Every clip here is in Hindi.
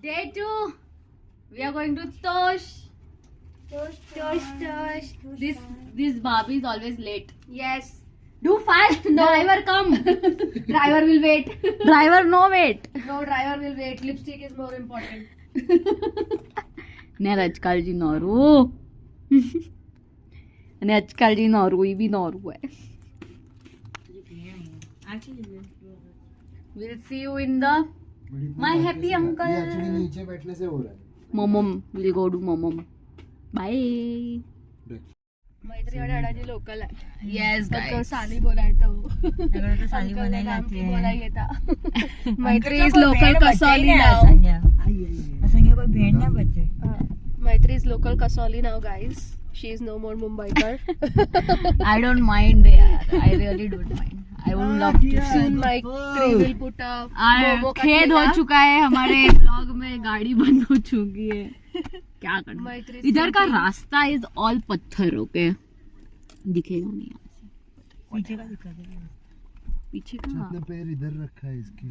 Day 2. We are going to Tosh. Tosh. This Barbie is always late. Yes. Do fast. No. Driver come. Driver will wait. Driver no wait. No, driver will wait. Lipstick is more important. ને આજકાલજી નોરું અને આજકાલજી નોરું એ બી નોરું है. We'll see you in the my happy uncle. Actually नीचे बैठने से हो रहा है. Momom. We'll go to Momom. Bye. मैत्री और अडाजी लोकल है. Yes guys. साली बोलायचं अगर तो साली बनाई जाती है बोलाय येता. मैत्री तो is local कसौली now. असंख्य कोई भेड़ ना बचे. मैत्री is local Kasauli now guys. She is no more Mumbaiker. I don't mind yaar. I really don't mind. I would love to. Soon मैत्री will put a momo का खेद हो ठेला. चुका है हमारे ब्लॉग में. गाड़ी बंद हो चुकी है. क्या करना. मैत्री इधर का रास्ता इज ऑल पत्थर. ओके दिखेगा नहीं यहाँ से. पीछे का दिक्कत है. पीछे का अपने पैर इधर रखा है इसकी.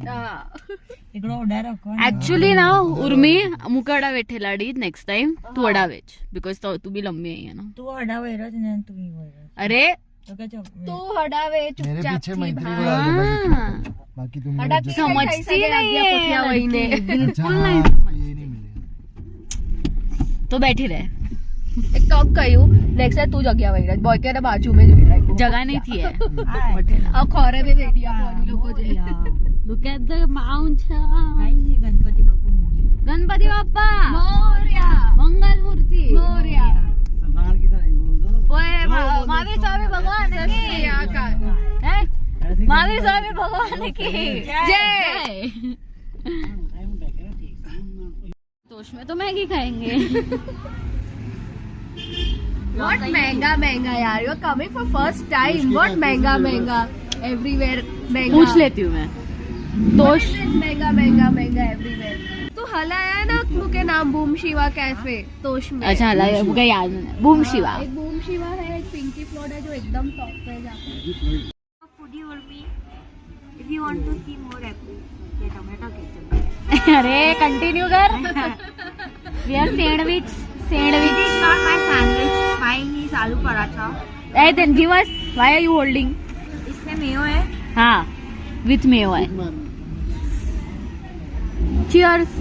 इकडे उडा रखो. ऍक्च्युली ना उर्मी मुका अडावेठेलाडी नेक्स्ट टाइम तू अडावेच बिकॉज तू भी लंबी आहे ना. तू अडा वैरच नाही तू वैरच. अरे तो क्या चौक तू हडावे मेरे चुपचाप पीछे थी मैत्री भाई. को आगे बढ़ हाँ. चुकी है. बाकी तुम हड़ा लोग पीछे समझती सगळे नहीं आज्ञा पोथ्या है वहिने. लड़की. अच्छा, बिल्कुल हाँ, नहीं इसको समझ. ये नहीं मिलेगा. तो बैठी रहे. एक काम कयूं नेक्स्ट टाइम तू जग्या वही बॉय के बाजू में जो है जगह नहीं थी है. अब खोरे में वेडिया पानी लोगों जे. Look at the mountain. Guys Ganpati Bappa Morya. Ganpati Bappa Morya Mangal Murti Morya. ओए महावीर स्वामी भगवान की या का हैं? महावीर स्वामी भगवान की जय. तोश में तो मैगी खाएंगे. What महंगा यार. You're coming for first time. What महंगा everywhere महंगा. पूछ लेती हूँ मैं. तोश महंगा everywhere. तू हलाया ना मुके नाम बूम शिवा कैफे तोश में. अच्छा मुझे याद नहीं. बूम शिवा. एक बूम शिवा है, एक पिंकी फ्लोट है जो एकदम टॉप पे है जाकर. Foodie Urmi, if you want to see more episodes, get tomato ketchup. अरे कंटिन्यू कर. We are sandwich. This is not my sandwich. Mine is aloo paratha. Hey, then give us. Why are you holding? इसमें मेयो है. हाँ, with mayo है. Cheers.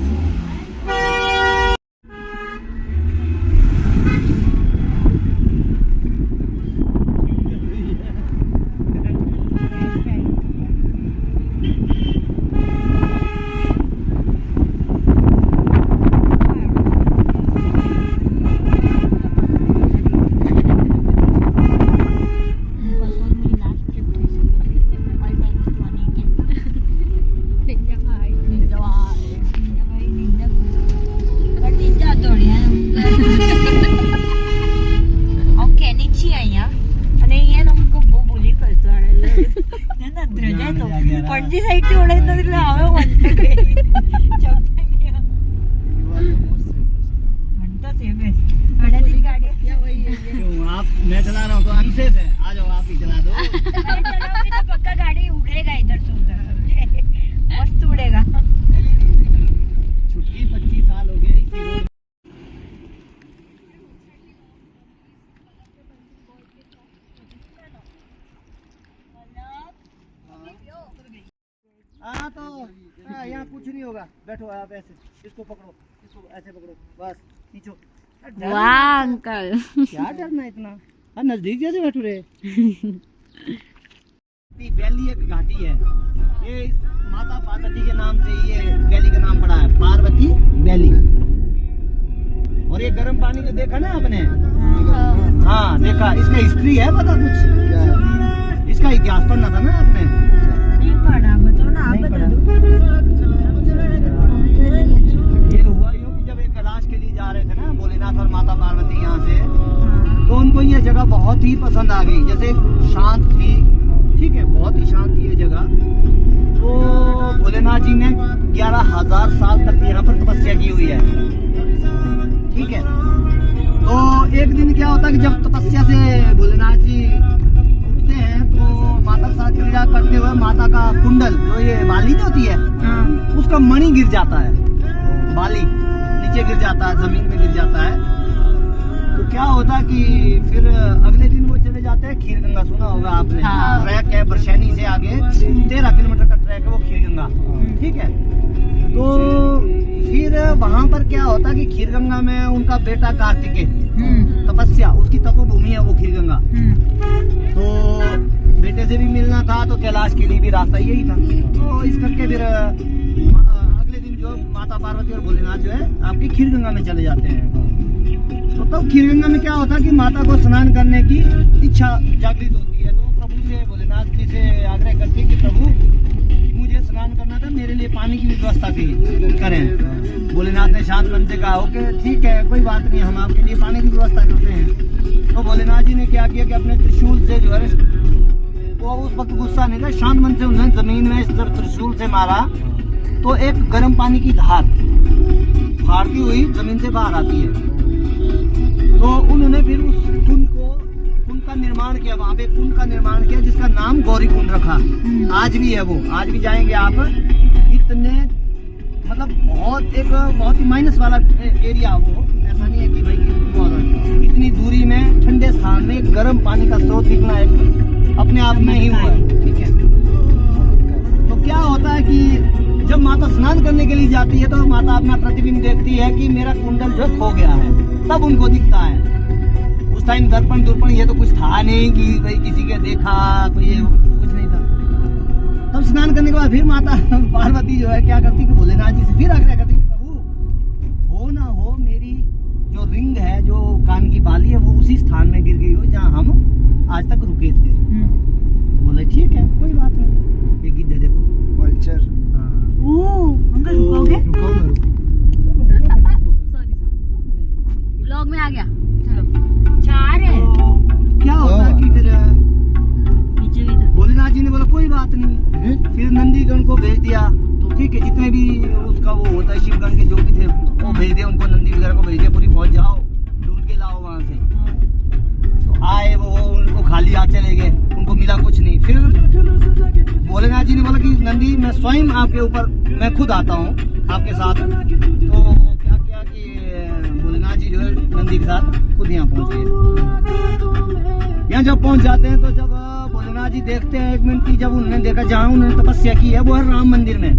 पणजी साईड ची ओळख नसली हवे म्हणतात आप मैं चला रहा हूँ तो अनसेफ है. आ जाओ आप ही चला दो. तो पक्का गाड़ी उड़ेगा इधर से उधर. मस्त उड़ेगा. छुट्टी 25 साल हो गए इसी रोड. हाँ तो यहाँ कुछ नहीं होगा. बैठो आप ऐसे. इसको पकड़ो. इसको ऐसे पकड़ो. बस खींचो. वाह अंकल. क्या डरना इतना. हाँ नजदीक जैसे बैठो रे. वैली एक घाटी है. ये माता पार्वती के नाम से ये वैली का नाम पड़ा है. पार्वती वैली. और ये गर्म पानी जो देखा ना आपने. हाँ देखा. इसका हिस्ट्री है पता कुछ. क्या है? इसका इतिहास पढ़ना था ना आपने. नहीं पढ़ा. बताओ ना आप बता दो. ये हुआ यूँ कि जब एक कैलाश के लिए जा रहे थे ना भोलेनाथ और माता पार्वती यहाँ से, तो उनको ये जगह बहुत ही पसंद आ गई. जैसे शांत थी. ठीक है. बहुत ही शांत थी ये जगह. तो भोलेनाथ जी ने 11,000 साल तक यहाँ पर तपस्या की हुई है. ठीक है. तो एक दिन क्या होता है कि जब तपस्या से भोलेनाथ जी उठते हैं तो माता के साथ क्रीड़ा करते हुए माता का कुंडल जो ये बाली नहीं होती है उसका मणि गिर जाता है. बाली नीचे गिर जाता है, जमीन में गिर जाता है। तो क्या होता कि फिर अगले दिन वो चले जाते हैं खीर गंगा, सुना होगा आपने। हाँ। ट्रैक है बरशैनी से आगे 13 किलोमीटर का ट्रैक है वो खीर गंगा, ठीक है। तो फिर वहां पर क्या होता कि खीर गंगा में उनका बेटा कार्तिकेय तपस्या, उसकी तपोभूमि है वो खीर गंगा। तो बेटे से भी मिलना था तो कैलाश के लिए भी रास्ता यही था। तो इस करके फिर अगले दिन जो माता पार्वती और भोलेनाथ जो है आपकी खीर गंगा में चले जाते हैं। तो तब खीर गंगा में क्या होता कि माता को स्नान करने की इच्छा जागृत होती है। तो वो प्रभु से, भोलेनाथ जी से आग्रह करती है कि प्रभु मुझे स्नान करना था, मेरे लिए पानी की भी व्यवस्था करें। भोलेनाथ ने शांत मन से कहा ओके ठीक है कोई बात नहीं, हम आपके लिए पानी की व्यवस्था करते हैं। तो भोलेनाथ जी ने क्या किया कि अपने त्रिशूल से जो है वो उस वक्त गुस्सा नहीं था, शांत मन से उन्होंने जमीन में जब त्रिशूल से मारा तो एक गर्म पानी की धार फाड़ती हुई जमीन से बाहर आती है। तो उन्होंने फिर उस कुंड का निर्माण किया, वहाँ पे कुंड का निर्माण किया जिसका नाम गौरी कुंड रखा। आज भी है वो, आज भी जाएंगे आप, इतने मतलब बहुत ही माइनस वाला एरिया वो, ऐसा नहीं है कि भाई इतनी दूरी में ठंडे स्थान में गर्म पानी का स्रोत निकलना एक अपने आप में ही हुआ है, ठीक है। तो क्या होता है कि जब माता स्नान करने के लिए जाती है तो माता अपना प्रतिबिंब देखती है कि मेरा कुंडल जो खो गया है, तब उनको दिखता है। उस टाइम दर्पण ये तो कुछ था नहीं कि भाई किसी के देखा कोई, ये कुछ नहीं था। तब स्नान करने के बाद फिर माता पार्वती जो है क्या करती कि भोलेनाथ जी से फिर आग्रह करती कि प्रभु हो ना हो मेरी जो रिंग है, जो कान की बाली है, वो उसी स्थान में गिर गई हो जहाँ हम आज तक रुके थे। तो बोले ठीक है कोई बात नहीं, ये गीत दे देखो वल्चर। अंकल रुकोगे? ब्लॉग में आ गया, चलो। 4 है क्या होता है कि फिर नीचे भी था। भोलेनाथ जी ने बोला कोई बात नहीं, फिर नंदीगण को भेज दिया। तो ठीक है जितने भी उसका वो होता है शिवगण के जो भी थे वो भेज दिया, उनको नंदी वगैरह को भेज दिया, पूरी पहुंच जाओ ढूंढ के लाओ वहां से। तो आए वो उनको खाली हाथ चले गए, उनको मिला कुछ नहीं। फिर भोलेनाथ जी ने बोला कि नंदी मैं स्वयं आपके ऊपर मैं खुद आता हूँ आपके साथ। तो क्या किया कि भोलेनाथ जी जो है नंदी के साथ खुद यहाँ पहुंच गए। यहाँ जब पहुंच जाते हैं तो जब भोलेनाथ जी देखते हैं 1 मिनट की, जब उन्होंने देखा जहाँ उन्होंने तपस्या की है वो है राम मंदिर में।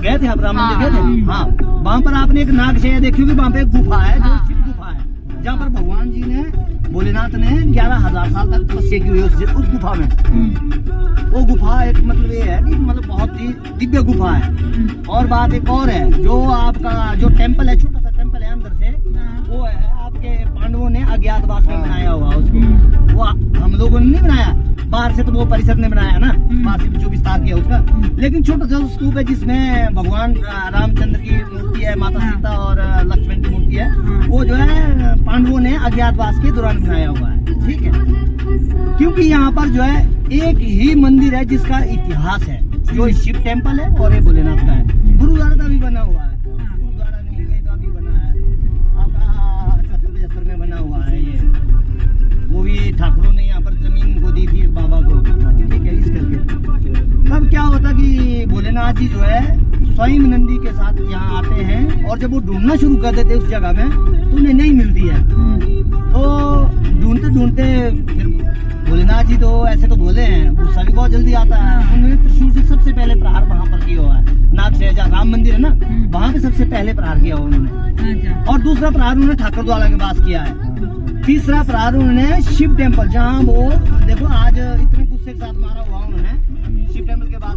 गए थे आप राम मंदिर गए थे? हाँ, वहाँ पर आपने एक नागशैया देखी होगी, वहाँ पे एक गुफा है जो शिव गुफा है, जहाँ पर भगवान जी ने भोलेनाथ ने 11,000 साल तक तपस्या की हुई है उस गुफा में। वो गुफा एक मतलब ये है कि मतलब बहुत ही दिव्य गुफा है। और बात एक और है, जो आपका जो टेम्पल है, छोटा सा टेम्पल है अंदर से, वो है आपके पांडवों ने अज्ञातवास में बनाया हुआ उसको। वो हम लोगों ने नहीं बनाया, बाहर से तो वो परिषद ने बनाया ना, बाहर से जो विस्तार किया उसका। लेकिन छोटा सा स्तूप है जिसमें भगवान रामचंद्र की मूर्ति है, माता सीता और लक्ष्मण की मूर्ति है। वो जो है पांडवों ने अज्ञातवास के दौरान बनाया हुआ है, ठीक है। क्योंकि यहाँ पर जो है एक ही मंदिर है जिसका इतिहास है, जो शिव टेम्पल है और ये भोलेनाथ का है। गुरुद्वारा का भी बना हुआ है, गुरुद्वारा नीलकंठ का भी बना है, आपका 74-75 में बना हुआ है ये। वो भी ठाकुरों ने यहाँ पर जमीन को दी थी बाबा को, ठीक है। इस करके तब क्या होता कि भोलेनाथ जी जो है स्वयं नंदी के साथ यहाँ आते हैं, और जब वो ढूंढना शुरू कर देते उस जगह में तो उन्हें नहीं मिलती है। तो ढूंढते ढूंढते फिर भोलेनाथ जी तो ऐसे तो भोले हैं, गुस्सा भी बहुत जल्दी आता है। उन्होंने त्रिशूल से सबसे पहले प्रहार वहाँ पर किया हुआ है, नागशैया जहाँ राम मंदिर है ना, वहाँ पे सबसे पहले प्रहार किया हुआ उन्होंने। और दूसरा प्रहार उन्होंने ठाकुरद्वारा के पास किया है। तीसरा प्रहार उन्होंने शिव टेम्पल, जहाँ वो देखो आज इतने गुस्से के साथ मारा हुआ उन्होंने शिव टेम्पल के पास।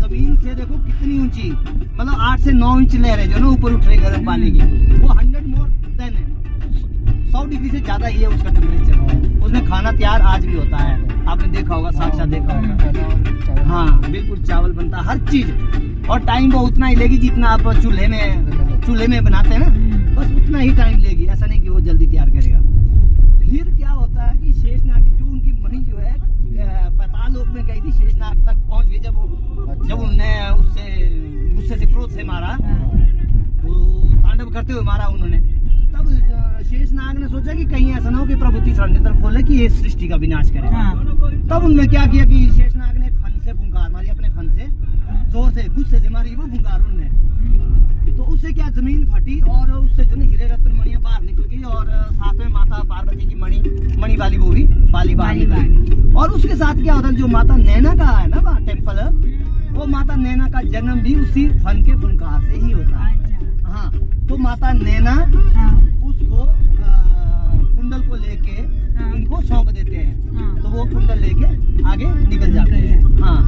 जमीन से देखो कितनी ऊंची, मतलब 8 से 9 इंच लहर है जो ना ऊपर उठ रही गर्म पानी की। वो 100 मोर देन है, 100 डिग्री से ज्यादा ही है उसका टेम्परेचर। उसमें खाना तैयार आज भी होता है, आपने देखा होगा, साक्षात देखा होगा। हाँ बिल्कुल, चावल बनता है, हर चीज। और टाइम वो उतना ही लेगी जितना आप चूल्हे में बनाते हैं ना, बस उतना ही टाइम लेगी, ऐसा नहीं कि वो जल्दी तैयार करेगा। फिर क्या होता है कि शेषनाग जो उनकी मणि जो है पाताल लोक में गई थी, शेषनाग तक पहुंच गई। जब उन्होंने उससे गुस्से से क्रोध से मारा, तो तांडव करते हुए मारा उन्होंने। तब शेषनाग ने सोचा कि कहीं ऐसा ना हो कि प्रभु तीसरा नेत्र खोले कि ये सृष्टि का विनाश करे। तब उन्होंने क्या किया कि शेषनाग ने फन से फुंकार मारी, अपने फन से जोर से गुस्से से मारी वो फुंकार उन्होंने। तो उससे क्या जमीन फटी और उससे जो ना हीरे रत्न मणियां बाहर निकल गई और साथ में माता पार्वती की मणि वाली वो भी बाली बाहर निकली। और उसके साथ क्या होता है, जो माता नैना का है ना वहाँ टेम्पल, वो माता नैना का जन्म भी उसी फन के फुनकार से ही होता है। हाँ, तो माता नैना उसको कुंडल को लेके उनको सौंप देते हैं, तो वो कुंडल लेके आगे निकल जाते हैं। हाँ,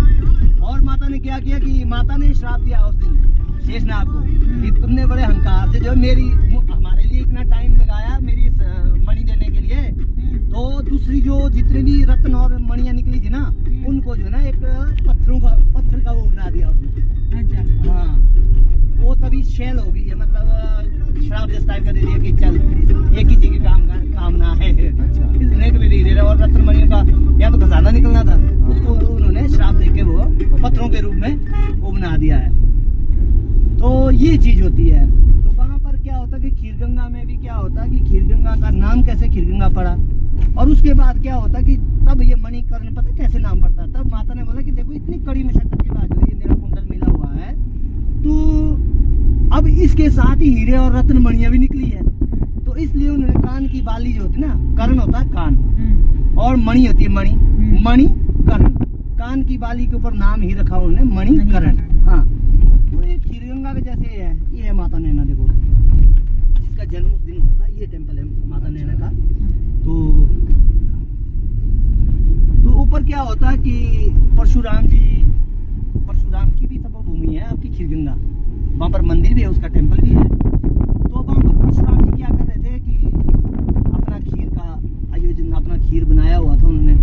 और माता ने क्या किया कि माता ने श्राप दिया उस दिन शेषनाग को कि तुमने बड़े अहंकार से जो हमारे लिए इतना टाइम लगाया मेरी मणि देने के लिए, तो दूसरी जो जितने भी रत्न और मणियां निकली थी ना, उनको जो है ना एक पत्थर का वो बना दिया उसने। हाँ, वो तभी शेल हो गई है, मतलब श्राप जिस टाइप का दे दिया कि चल एक ही चीज की कामना है। इसने तो हीरे और रत्न मणियों का या तो खजाना निकलना था, उसको उन्होंने श्राप देके वो पत्थरों के रूप में वो बना दिया है। तो ये चीज होती है। तो वहाँ पर क्या होता है कि खीरगंगा में भी क्या होता है कि खीरगंगा का नाम कैसे खीरगंगा पड़ा, और उसके बाद क्या होता है कि तब ये मणिकर्ण पता कैसे नाम पड़ता है। तब माता ने बोला कि देखो इतनी कड़ी मशक्कत के बाद जो ये मेरा कुंडल मिला हुआ है, तो अब इसके साथ ही हीरे और रत्न मणियां भी निकली है, तो इसलिए उन्होंने कान की बाली जो होती है ना, कर्ण होता है कान, और मणि होती है मणि कर्ण, कान की बाली के ऊपर नाम ही रखा उन्होंने मणिकर्ण। हाँ, तो ये खीरगंगा के जैसे है, ये है माता नैना, देखो जिसका जन्म उस दिन हुआ था, ये टेम्पल है माता नैना का। तो ऊपर क्या होता है कि परशुराम की भी तपोभूमि है आपकी खीरगंगा, वहाँ पर मंदिर भी है, उसका टेम्पल भी है। तो वहाँ पर परशुराम जी क्या कर रहे थे कि अपना खीर का आयोजन, अपना खीर बनाया हुआ था उन्होंने।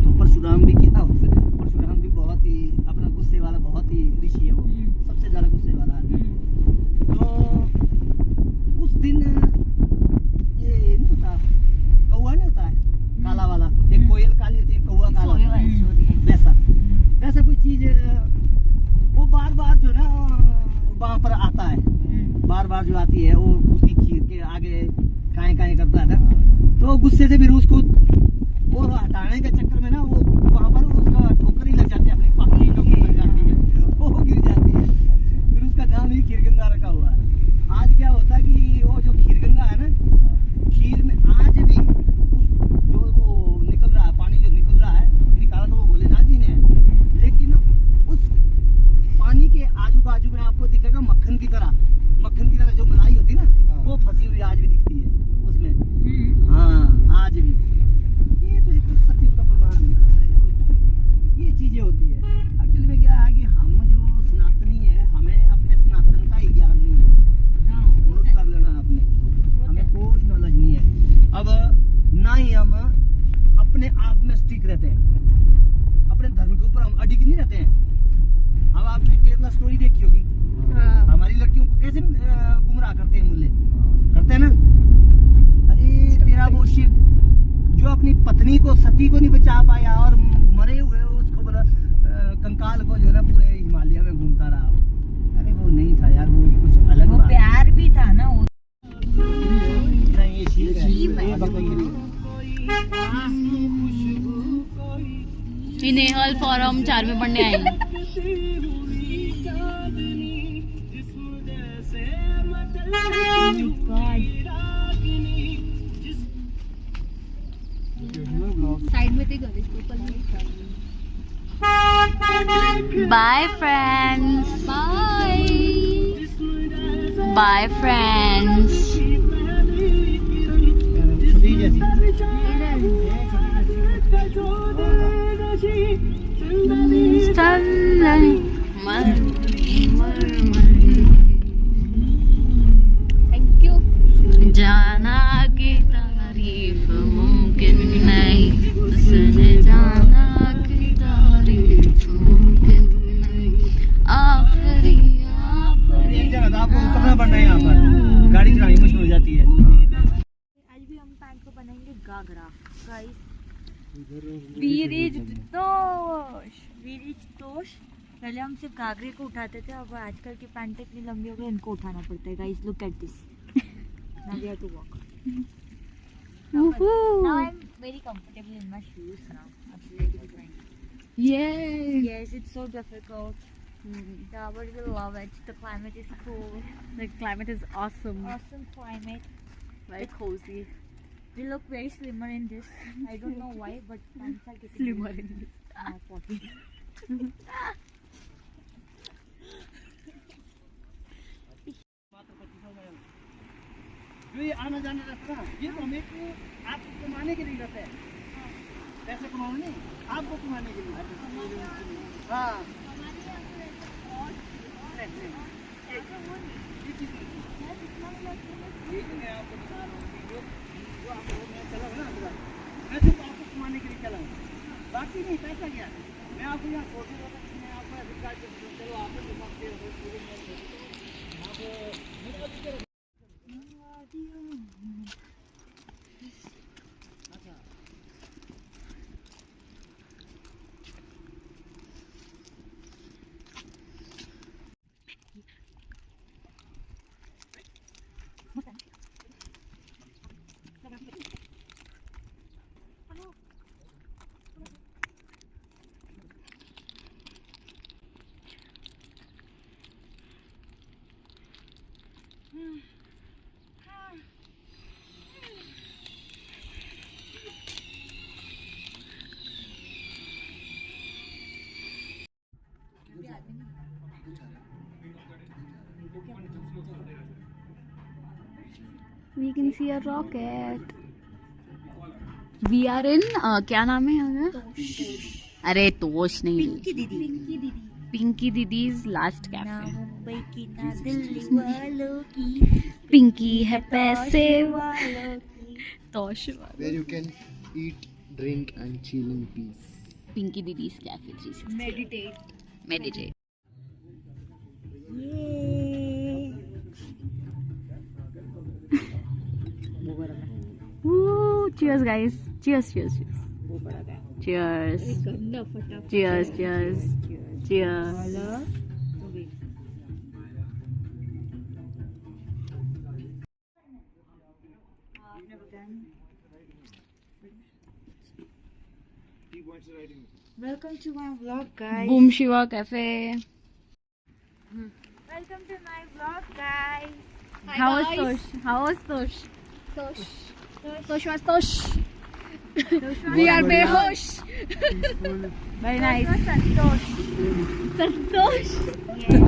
तो परशुराम भी क्या होता है, परशुराम भी बहुत ही अपना गुस्से वाला, बहुत ही ऋषि है वो, सबसे ज्यादा गुस्से वाला आदमी। तो उस दिन ये नहीं होता, कौआ नहीं होता है काला वाला, एक कोयल काली होती है, कौआ काला होता है, वैसा कोई चीज वो बार बार जो ना वहाँ पर आता है, बार बार जो आती है वो उसकी खीर के आगे काएं करता है। तो गुस्से से फिर उसको वो हटाने के चक्कर में ना वो वहाँ पर उसका ठोकर ही लग जाती है, अपने पकड़ी ठोकर लग जाती है, वो गिर जाती है। फिर उसका नाम ही खीरगंगा रखा हुआ है। आज क्या होता है कि वो जो खीरगंगा है ना, खीर में आज भी जो वो निकल रहा है, पानी जो निकल रहा है, निकाला तो वो भोलेनाथ जी ने है, लेकिन उस पानी के आजू बाजू में आपको दिखेगा मक्खन की तरह जो मलाई होती है ना, वो फंसी हुई आज भी दिखती है उसमें। हाँ, आज भी। ये तो एक सत्य का प्रमाण है ना, ये चीजें होती है। एक्चुअली में क्या है कि हम जो सनातनी है, हमें अपने सनातन का ही ज्ञान नहीं है, नोट कर लेना आपने, हमें कोई नॉलेज नहीं है। अब ना ही हम अपने आप में स्टिक रहते हैं, अपने धर्म के ऊपर हम अडिग नहीं रहते हैं। अब आपने केरला स्टोरी देखी होगी, हमारी लड़कियों को कैसे गुमराह करते हैं, मुल्ले करते हैं ना। अरे तेरा वो शिव जो अपनी पत्नी को, सती को नहीं बचा पाया और मरे हुए उसको बोला कंकाल को जो है ना पूरे हिमालय में घूमता रहा। अरे वो नहीं था यार, वो कुछ अलग वो बात। प्यार भी था ना वो। नहीं, ये शिव है, ये बकरी। नेहल फॉरम 4 में पढ़ने आए। साइड में थे गणेश ऊपर नहीं। Bye friends, bye friends. छोटी जैसी थैंक यू। जाना की तारीफ मुमकिन नहीं, उसने जाना की तारीफ मुमकिन नहीं। आखिरी एक जगह था, आपको उतरना पड़ना है, यहाँ पर गाड़ी चलानी मुश्किल हो जाती है। आज भी हम पैंट को बनाएंगे घाघरा। गाइस, वीरिज पहले हम सिर्फ घाघरे को उठाते थे, अब आजकल की पैंट इतनी लंबी हो गई, इनको उठाना पड़ता है। Guys, look at this. Now we have to walk. Now I'm very comfortable in my shoes now. Absolutely fine. Yay! Yes, it's so difficult. Yeah, but we love it. The climate is cool. The climate is awesome. Awesome climate. Very cozy. We look very slimmer in this. I don't know why, but pants are getting Slimmer in this. potty. जो ये आना जाना रास्ता ये तो हमें को आपको कमाने के लिए रहता है, पैसे कमाने नहीं, आपको कमाने के लिए। हाँ ये जो मैं आपको बता रहा हूँ जो आपको मैं चला हूँ ना मैं सिर्फ आपको कमाने के लिए चला हूँ, बाकी नहीं पैसा क्या है। मैं आपको यहाँ फोटो मैं आपको ऐसे गाइड कर दूँ, चलो आपको दिखाते हो आप मेरा भी करो। We can see a rocket. We are in क्या नाम है यहाँ? अरे तोश नहीं, पिंकी दीदीज लास्ट ना कैफे। मुंबई की ना दिल्ली वालों की, पिंकी है पैसे वालों की। Tosh Where you can eat, drink and chill in peace. Pinky Didi's cafe 360 meditate. Cheers guys, cheers. Cheers. Welcome to my vlog, guys. Boom Shiva Cafe. Welcome to my vlog, guys. How was Tosh? Tosh was Tosh. We are behosh. Very nice. Santosh. Santosh. Yes.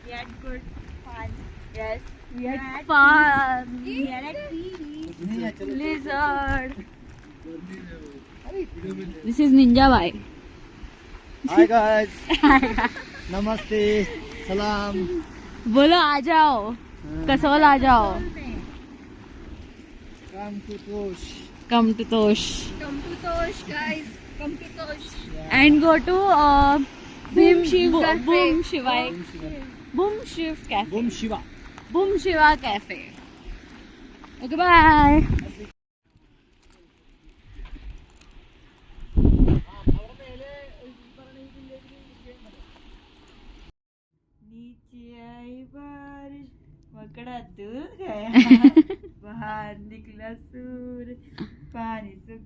We had good fun. Yes, we had fun. We had a tea. Lizard. This is Ninja Bhai. Hi guys, नमस्ते, सलाम। बोलो आ जाओ, कसोल आ जाओ। Come to Tosh. Come to Tosh. Come to Tosh, guys. Come to Tosh. And go to Boom Shiv Cafe. Boom Shiva. Boom Shiv Cafe. Boom Shiva. Boom Shiva Cafe. Okay, bye. नीचे आई बारिश, मकड़ा धुल गया, बाहर निकला सूरज, पानी सूख